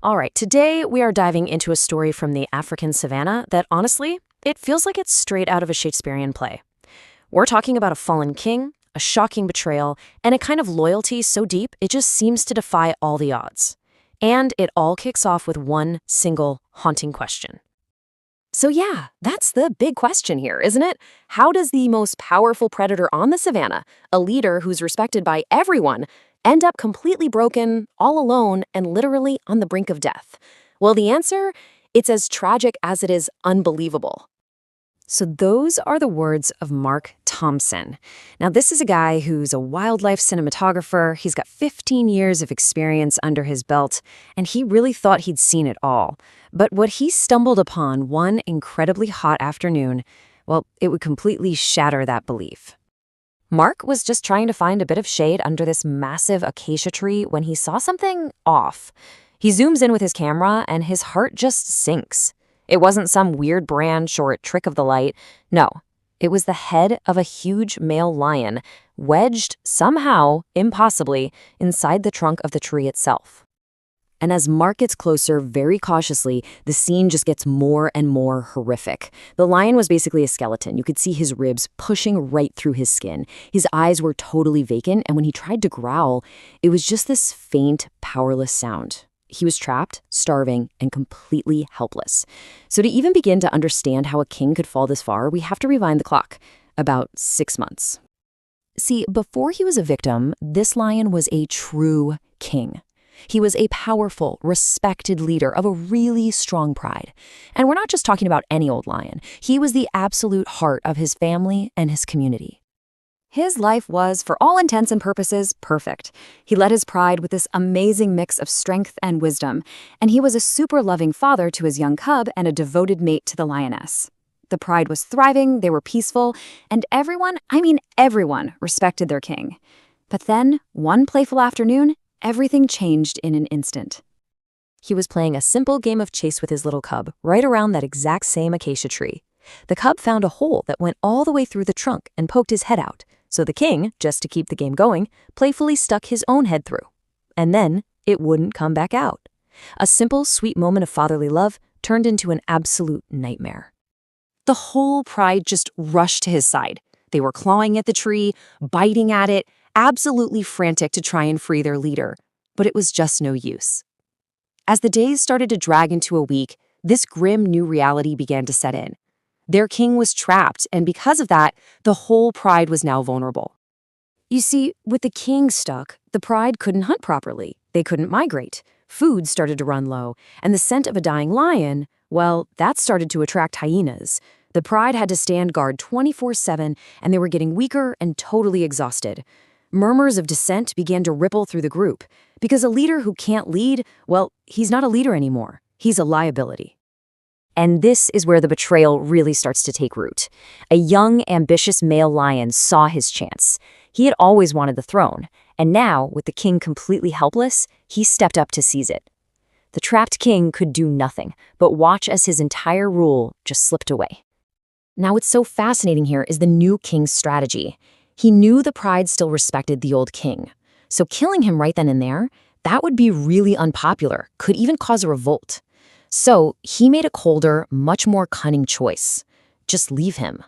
All right, today we are diving into a story from the African savannah that honestly, it feels like it's straight out of a Shakespearean play. We're talking about a fallen king, a shocking betrayal, and a kind of loyalty so deep it just seems to defy all the odds. And it all kicks off with one single haunting question. So yeah, that's the big question here, isn't it? How does the most powerful predator on the savannah, a leader who's respected by everyone, end up completely broken, all alone, and literally on the brink of death? Well, the answer, it's as tragic as it is unbelievable. So those are the words of Mark Thompson. Now, this is a guy who's a wildlife cinematographer. He's got 15 years of experience under his belt, and he really thought he'd seen it all. But what he stumbled upon one incredibly hot afternoon, well, it would completely shatter that belief. Mark was just trying to find a bit of shade under this massive acacia tree when he saw something off. He zooms in with his camera, and his heart just sinks. It wasn't some weird branch or trick of the light. No, it was the head of a huge male lion, wedged somehow, impossibly, inside the trunk of the tree itself. And as Mark gets closer very cautiously, the scene just gets more and more horrific. The lion was basically a skeleton. You could see his ribs pushing right through his skin. His eyes were totally vacant, and when he tried to growl, it was just this faint, powerless sound. He was trapped, starving, and completely helpless. So to even begin to understand how a king could fall this far, we have to rewind the clock, about 6 months. See, before he was a victim, this lion was a true king. He was a powerful, respected leader of a really strong pride. And we're not just talking about any old lion. He was the absolute heart of his family and his community. His life was, for all intents and purposes, perfect. He led his pride with this amazing mix of strength and wisdom, and he was a super loving father to his young cub and a devoted mate to the lioness. The pride was thriving, they were peaceful, and everyone respected their king. But then, one playful afternoon, everything changed in an instant. He was playing a simple game of chase with his little cub, right around that exact same acacia tree. The cub found a hole that went all the way through the trunk and poked his head out. So the king, just to keep the game going, playfully stuck his own head through. And then it wouldn't come back out. A simple, sweet moment of fatherly love turned into an absolute nightmare. The whole pride just rushed to his side. They were clawing at the tree, biting at it, absolutely frantic to try and free their leader. But it was just no use. As the days started to drag into a week, this grim new reality began to set in. Their king was trapped, and because of that, the whole pride was now vulnerable. You see, with the king stuck, the pride couldn't hunt properly. They couldn't migrate. Food started to run low, and the scent of a dying lion, well, that started to attract hyenas. The pride had to stand guard 24/7, and they were getting weaker and totally exhausted. Murmurs of dissent began to ripple through the group, because a leader who can't lead, well, he's not a leader anymore. He's a liability. And this is where the betrayal really starts to take root. A young, ambitious male lion saw his chance. He had always wanted the throne, and now, with the king completely helpless, he stepped up to seize it. The trapped king could do nothing but watch as his entire rule just slipped away. Now, what's so fascinating here is the new king's strategy. He knew the pride still respected the old king. So killing him right then and there, that would be really unpopular, could even cause a revolt. So he made a colder, much more cunning choice. Just leave him.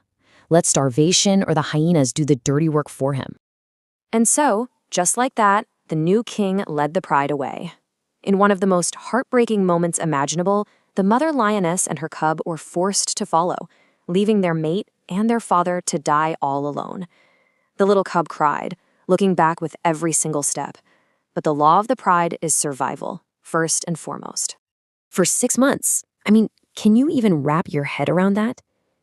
Let starvation or the hyenas do the dirty work for him. And so, just like that, the new king led the pride away. In one of the most heartbreaking moments imaginable, the mother lioness and her cub were forced to follow, leaving their mate and their father to die all alone. The little cub cried, looking back with every single step. But the law of the pride is survival, first and foremost. For 6 months. I mean, can you even wrap your head around that?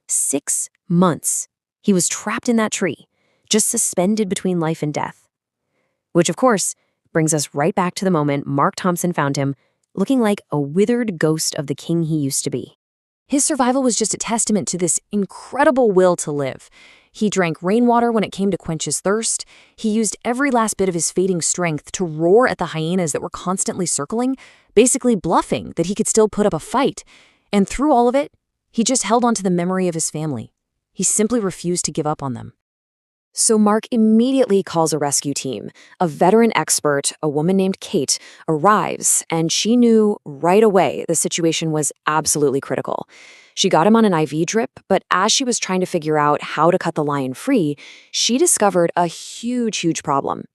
6 months. He was trapped in that tree, just suspended between life and death. Which, of course, brings us right back to the moment Mark Thompson found him, looking like a withered ghost of the king he used to be. His survival was just a testament to this incredible will to live. He drank rainwater when it came to quench his thirst. He used every last bit of his fading strength to roar at the hyenas that were constantly circling, basically bluffing that he could still put up a fight. And through all of it, he just held on to the memory of his family. He simply refused to give up on them. So Mark immediately calls a rescue team. A veteran expert, a woman named Kate, arrives, and she knew right away the situation was absolutely critical. She got him on an IV drip, but as she was trying to figure out how to cut the lion free, she discovered a huge problem.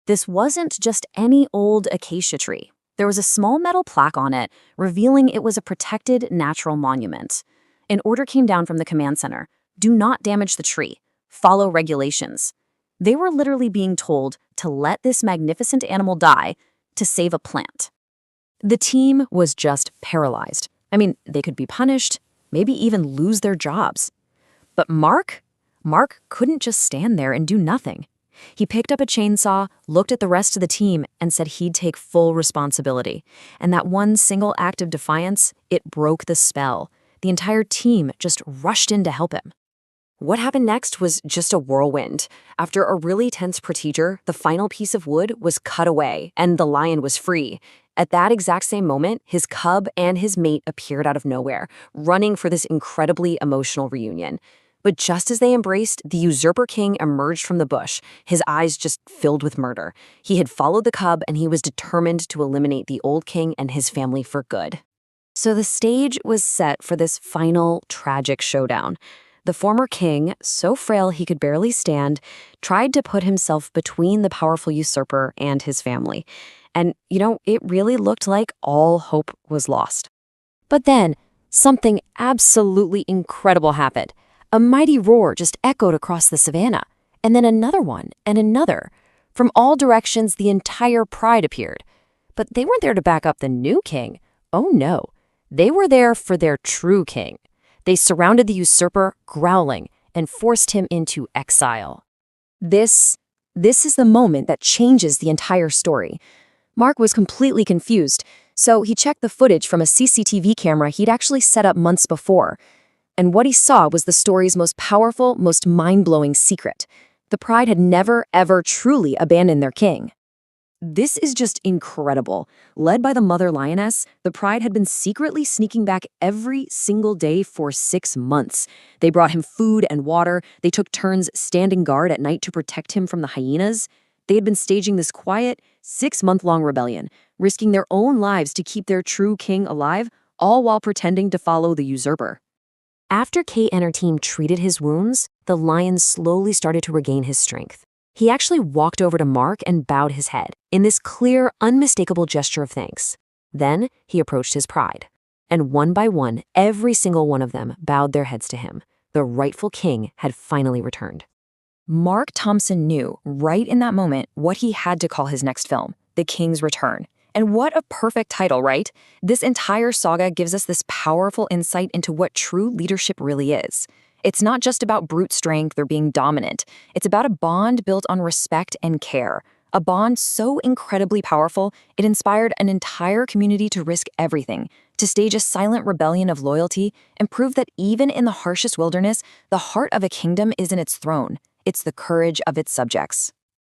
This wasn't just any old acacia tree. There was a small metal plaque on it, revealing it was a protected natural monument. An order came down from the command center: do not damage the tree. Follow regulations. They were literally being told to let this magnificent animal die to save a plant. The team was just paralyzed. I mean, they could be punished, maybe even lose their jobs. But Mark couldn't just stand there and do nothing. He picked up a chainsaw, looked at the rest of the team, and said he'd take full responsibility. And that one single act of defiance, it broke the spell. The entire team just rushed in to help him. What happened next was just a whirlwind. After a really tense procedure, the final piece of wood was cut away, and the lion was free. At that exact same moment, his cub and his mate appeared out of nowhere, running for this incredibly emotional reunion. But just as they embraced, the usurper king emerged from the bush, his eyes just filled with murder. He had followed the cub, and he was determined to eliminate the old king and his family for good. So the stage was set for this final, tragic showdown. The former king, so frail he could barely stand, tried to put himself between the powerful usurper and his family. And, it really looked like all hope was lost. But then, something absolutely incredible happened. A mighty roar just echoed across the savannah, and then another one, and another. From all directions, the entire pride appeared. But they weren't there to back up the new king. Oh no, they were there for their true king. They surrounded the usurper, growling, and forced him into exile. This is the moment that changes the entire story. Mark was completely confused, so he checked the footage from a CCTV camera he'd actually set up months before. And what he saw was the story's most powerful, most mind-blowing secret. The pride had never, ever truly abandoned their king. This is just incredible. Led by the mother lioness, the pride had been secretly sneaking back every single day for 6 months. They brought him food and water. They took turns standing guard at night to protect him from the hyenas. They had been staging this quiet, 6-month-long rebellion, risking their own lives to keep their true king alive, all while pretending to follow the usurper. After Kate and her team treated his wounds, the lion slowly started to regain his strength. He actually walked over to Mark and bowed his head in this clear, unmistakable gesture of thanks. Then he approached his pride. And one by one, every single one of them bowed their heads to him. The rightful king had finally returned. Mark Thompson knew right in that moment what he had to call his next film, The King's Return. And what a perfect title, right? This entire saga gives us this powerful insight into what true leadership really is. It's not just about brute strength or being dominant. It's about a bond built on respect and care. A bond so incredibly powerful, it inspired an entire community to risk everything, to stage a silent rebellion of loyalty, and prove that even in the harshest wilderness, the heart of a kingdom isn't its throne. It's the courage of its subjects.